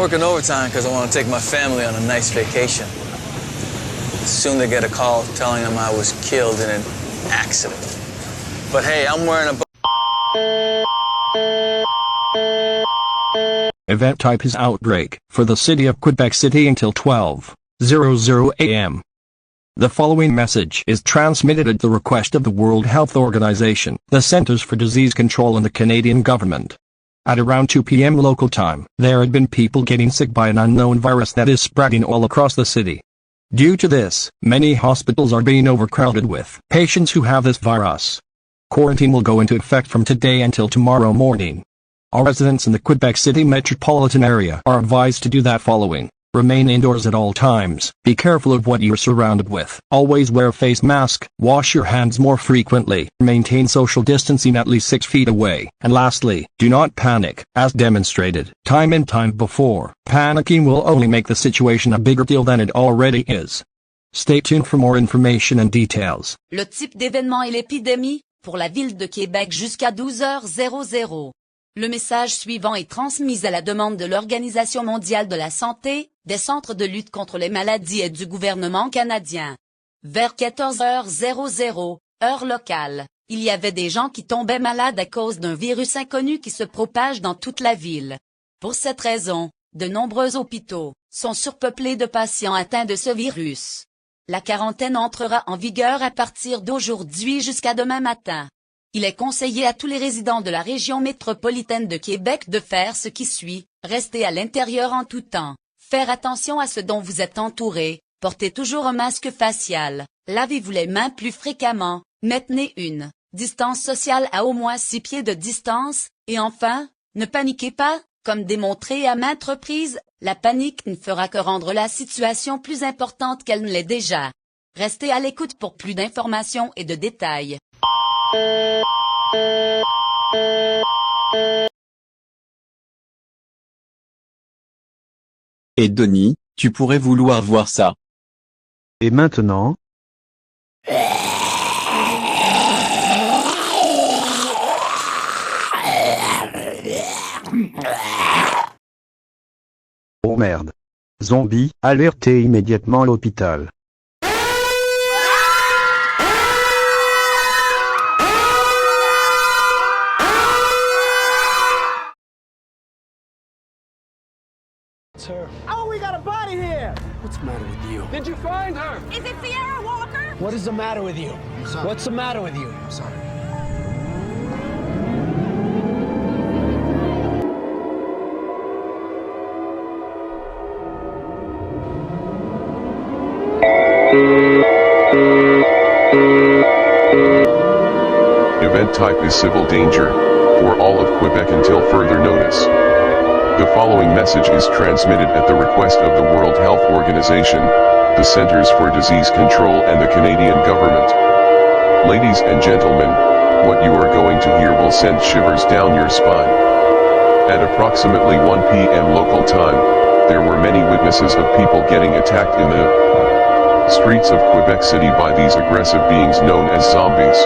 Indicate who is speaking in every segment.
Speaker 1: working overtime because I want to take my family on a nice vacation. Soon they get a call telling them I was killed in an accident. But hey, I'm wearing a...
Speaker 2: Event type is outbreak for the city of Quebec City until 12:00 a.m. The following message is transmitted at the request of the World Health Organization, the Centers for Disease Control and the Canadian government. At around 2 p.m. local time, there had been people getting sick by an unknown virus that is spreading all across the city. Due to this, many hospitals are being overcrowded with patients who have this virus. Quarantine will go into effect from today until tomorrow morning. All residents in the Quebec City metropolitan area are advised to do the following. Remain indoors at all times, be careful of what you're surrounded with, always wear a face mask, wash your hands more frequently, maintain social distancing at least 6 feet away, and lastly, do not panic, as demonstrated, time and time before. Panicking will only make the situation a bigger deal than it already is. Stay tuned for more information and details.
Speaker 3: Le type d'événement et l'épidémie, pour la ville de Québec jusqu'à 12h00. Le message suivant est transmis à la demande de l'Organisation mondiale de la santé, des centres de lutte contre les maladies et du gouvernement canadien. Vers 14h00, heure locale, il y avait des gens qui tombaient malades à cause d'un virus inconnu qui se propage dans toute la ville. Pour cette raison, de nombreux hôpitaux sont surpeuplés de patients atteints de ce virus. La quarantaine entrera en vigueur à partir d'aujourd'hui jusqu'à demain matin. Il est conseillé à tous les résidents de la région métropolitaine de Québec de faire ce qui suit, rester à l'intérieur en tout temps, faire attention à ce dont vous êtes entouré, portez toujours un masque facial, lavez-vous les mains plus fréquemment, maintenez une distance sociale à au moins 6 pieds de distance, et enfin, ne paniquez pas, comme démontré à maintes reprises, la panique ne fera que rendre la situation plus importante qu'elle ne l'est déjà. Restez à l'écoute pour plus d'informations et de détails.
Speaker 4: Et Denis, tu pourrais vouloir voir ça.
Speaker 5: Et maintenant? Oh merde. Zombie, alertez immédiatement l'hôpital.
Speaker 6: Her. Oh, we got a body here! What's the matter with you? Did you find her?
Speaker 7: Is it Sierra Walker?
Speaker 6: What is the matter with you? I'm sorry. What's the matter with you? I'm sorry.
Speaker 8: Event type is civil danger, for all of Quebec until further notice. The following message is transmitted at the request of the World Health Organization, the Centers for Disease Control and the Canadian government. Ladies and gentlemen, what you are going to hear will send shivers down your spine. At approximately 1 p.m. local time, there were many witnesses of people getting attacked in the streets of Quebec City by these aggressive beings known as zombies.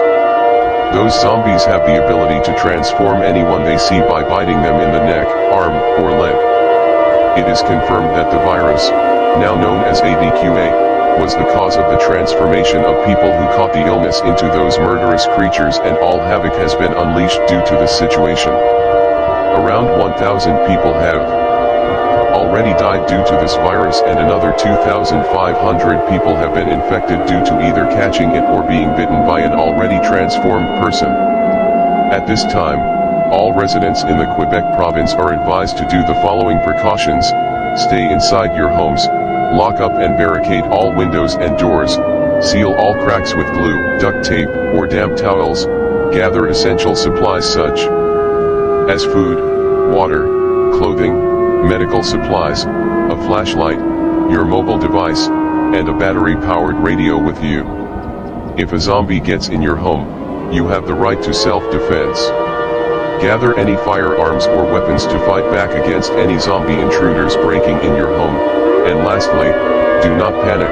Speaker 8: Those zombies have the ability to transform anyone they see by biting them in the neck, arm, or leg. It is confirmed that the virus, now known as ADQA, was the cause of the transformation of people who caught the illness into those murderous creatures, and all havoc has been unleashed due to this situation. Around 1,000 people have already died due to this virus, and another 2,500 people have been infected due to either catching it or being bitten by an already transformed person. At this time, all residents in the Quebec province are advised to do the following precautions: stay inside your homes, lock up and barricade all windows and doors, seal all cracks with glue, duct tape, or damp towels, gather essential supplies such as food, water, clothing, medical supplies, a flashlight, your mobile device, and a battery-powered radio with you. If a zombie gets in your home, you have the right to self-defense. Gather any firearms or weapons to fight back against any zombie intruders breaking in your home, and lastly, do not panic,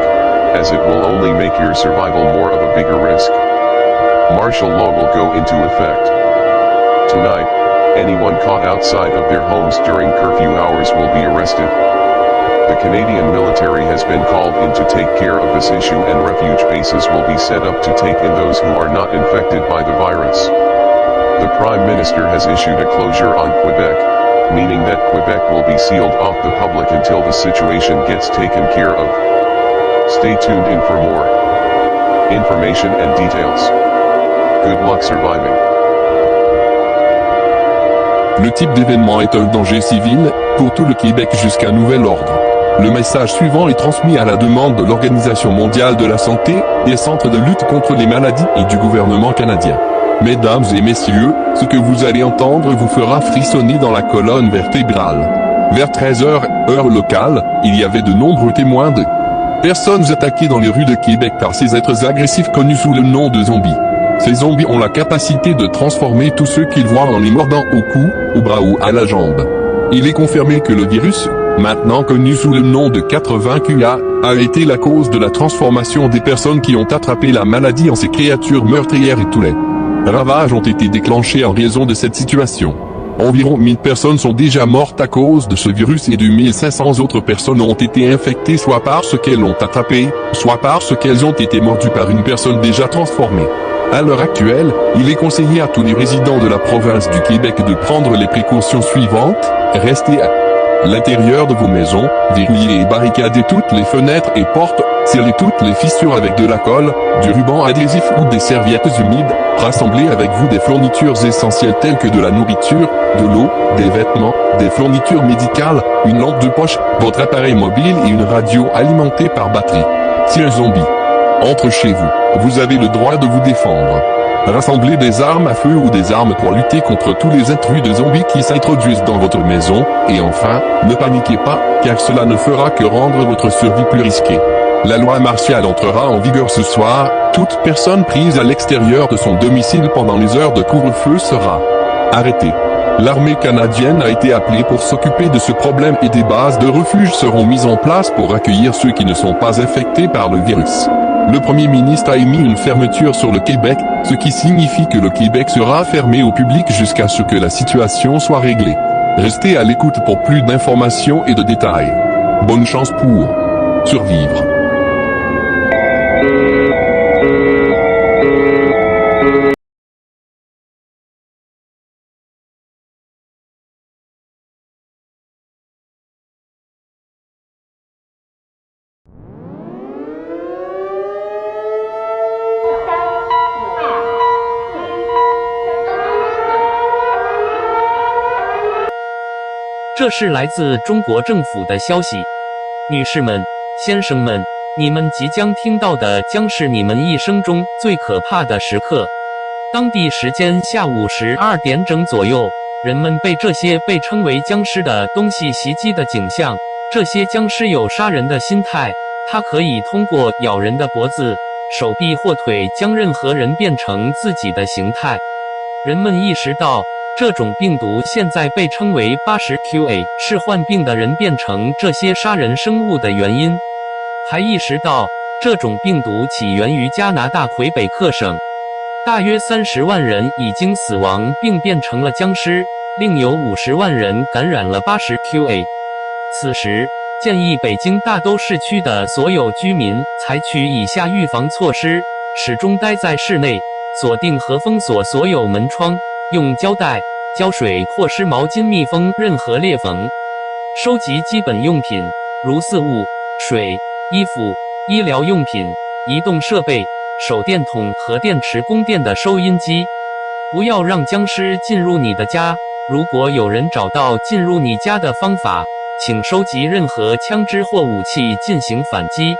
Speaker 8: as it will only make your survival more of a bigger risk. Martial law will go into effect tonight, Anyone caught outside of their homes during curfew hours will be arrested. The Canadian military has been called in to take care of this issue, and refuge bases will be set up to take in those who are not infected by the virus. The Prime Minister has issued a closure on Quebec, meaning that Quebec will be sealed off the public until the situation gets taken care of. Stay tuned in for more information and details. Good luck surviving.
Speaker 7: Le type d'événement est un danger civil, pour tout le Québec jusqu'à nouvel ordre. Le message suivant est transmis à la demande de l'Organisation mondiale de la santé, des centres de lutte contre les maladies et du gouvernement canadien. Mesdames et messieurs, ce que vous allez entendre vous fera frissonner dans la colonne vertébrale. Vers 13h, heure locale, il y avait de nombreux témoins de personnes attaquées dans les rues de Québec par ces êtres agressifs connus sous le nom de zombies. Ces zombies ont la capacité de transformer tous ceux qu'ils voient en les mordant au cou, au bras ou à la jambe. Il est confirmé que le virus, maintenant connu sous le nom de 80QA, a été la cause de la transformation des personnes qui ont attrapé la maladie en ces créatures meurtrières et tous les ravages ont été déclenchés en raison de cette situation. Environ 1000 personnes sont déjà mortes à cause de ce virus et 2500 autres personnes ont été infectées soit parce qu'elles l'ont attrapé, soit parce qu'elles ont été mordues par une personne déjà transformée. À l'heure actuelle, il est conseillé à tous les résidents de la province du Québec de prendre les précautions suivantes: restez à l'intérieur de vos maisons, verrouillez et barricadez toutes les fenêtres et portes, scellez toutes les fissures avec de la colle, du ruban adhésif ou des serviettes humides, rassemblez avec vous des fournitures essentielles telles que de la nourriture, de l'eau, des vêtements, des fournitures médicales, une lampe de poche, votre appareil mobile et une radio alimentée par batterie. Si un zombie entre chez vous, vous avez le droit de vous défendre. Rassemblez des armes à feu ou des armes pour lutter contre tous les intrus de zombies qui s'introduisent dans votre maison, et enfin, ne paniquez pas, car cela ne fera que rendre votre survie plus risquée. La loi martiale entrera en vigueur ce soir, toute personne prise à l'extérieur de son domicile pendant les heures de couvre-feu sera arrêtée. L'armée canadienne a été appelée pour s'occuper de ce problème et des bases de refuge seront mises en place pour accueillir ceux qui ne sont pas infectés par le virus. Le Premier ministre a émis une fermeture sur le Québec, ce qui signifie que le Québec sera fermé au public jusqu'à ce que la situation soit réglée. Restez à l'écoute pour plus d'informations et de détails. Bonne chance pour survivre.
Speaker 9: 这是来自中国政府的消息。女士们、先生们，你们即将听到的将是你们一生中最可怕的时刻。当地时间下午12点整左右，人们被这些被称为僵尸的东西袭击的景象。这些僵尸有杀人的心态，它可以通过咬人的脖子、手臂或腿将任何人变成自己的形态。人们意识到，这种病毒现在被称为80QA，是患病的人变成这些杀人生物的原因。还意识到，这种病毒起源于加拿大魁北克省，大约30万人已经死亡并变成了僵尸，另有50万人感染了80QA。此时，建议北京大都市区的所有居民采取以下预防措施：始终待在室内，锁定和封锁所有门窗，用胶带、胶水或湿毛巾密封任何裂缝，收集基本用品，如饲物、水、衣服、医疗用品、移动设备、手电筒和电池供电的收音机。不要让僵尸进入你的家。如果有人找到进入你家的方法，请收集任何枪支或武器进行反击。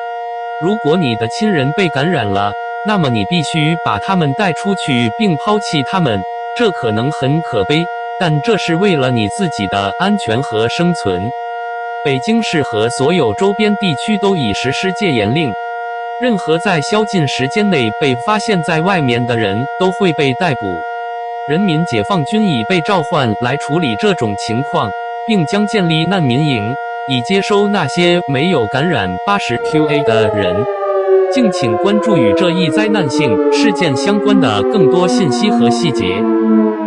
Speaker 9: 如果你的亲人被感染了，那么你必须把他们带出去并抛弃他们。这可能很可悲，但这是为了你自己的安全和生存。北京市和所有周边地区都已实施戒严令，任何在宵禁时间内被发现在外面的人都会被逮捕。人民解放军已被召唤来处理这种情况，并将建立难民营，以接收那些没有感染80QA 的人。敬请关注与这一灾难性事件相关的更多信息和细节。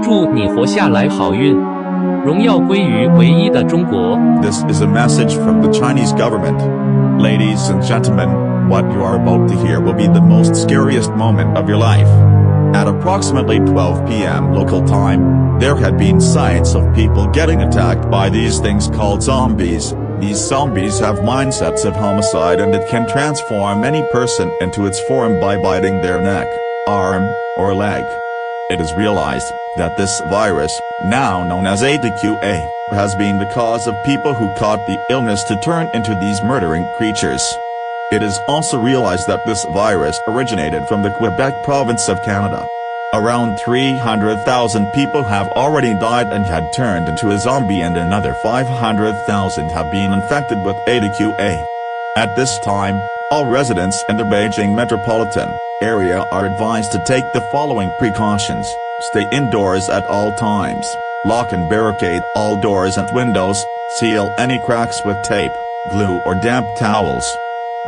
Speaker 9: 祝你活下来好运，荣耀归于唯一的中国。
Speaker 10: This is a message from the Chinese government. Ladies and gentlemen, what you are about to hear will be the most scariest moment of your life. At approximately 12 p.m. local time, there had been signs of people getting attacked by these things called zombies. These zombies have mindsets of homicide, and it can transform any person into its form by biting their neck, arm, or leg. It is realized that this virus, now known as ADQA, has been the cause of people who caught the illness to turn into these murdering creatures. It is also realized that this virus originated from the Quebec province of Canada. Around 300,000 people have already died and had turned into a zombie, and another 500,000 have been infected with ADQA. At this time, all residents in the Beijing metropolitan area are advised to take the following precautions: stay indoors at all times, lock and barricade all doors and windows, seal any cracks with tape, glue or damp towels.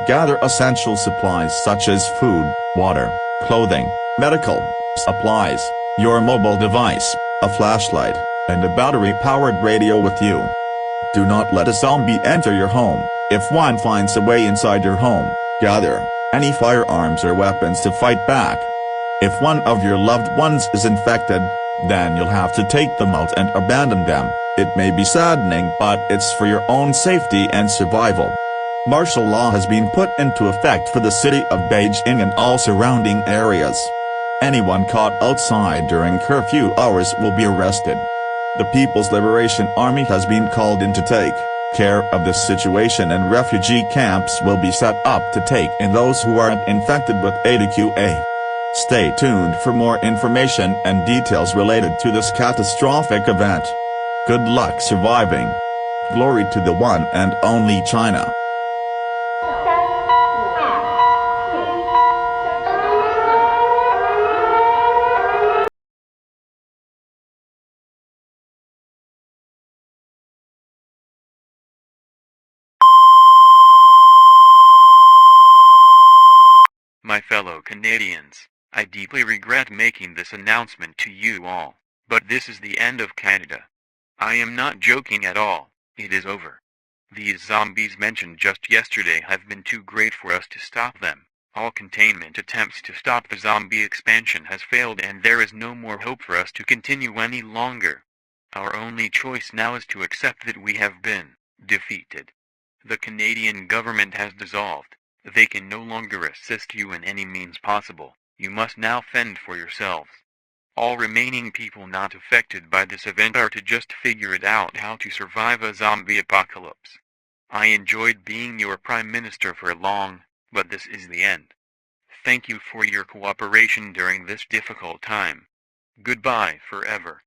Speaker 10: Gather essential supplies such as food, water, clothing, medical supplies, your mobile device, a flashlight, and a battery-powered radio with you. Do not let a zombie enter your home. If one finds a way inside your home, gather any firearms or weapons to fight back. If one of your loved ones is infected, then you'll have to take them out and abandon them. It may be saddening, but it's for your own safety and survival. Martial law has been put into effect for the city of Beijing and all surrounding areas. Anyone caught outside during curfew hours will be arrested. The People's Liberation Army has been called in to take care of this situation, and refugee camps will be set up to take in those who aren't infected with ADQA. Stay tuned for more information and details related to this catastrophic event. Good luck surviving. Glory to the one and only China.
Speaker 11: My fellow Canadians, I deeply regret making this announcement to you all, but this is the end of Canada. I am not joking at all, it is over. These zombies mentioned just yesterday have been too great for us to stop them. All containment attempts to stop the zombie expansion has failed, and there is no more hope for us to continue any longer. Our only choice now is to accept that we have been defeated. The Canadian government has dissolved. They can no longer assist you in any means possible. You must now fend for yourselves. All remaining people not affected by this event are to just figure it out how to survive a zombie apocalypse. I enjoyed being your Prime Minister for long, but this is the end. Thank you for your cooperation during this difficult time. Goodbye forever.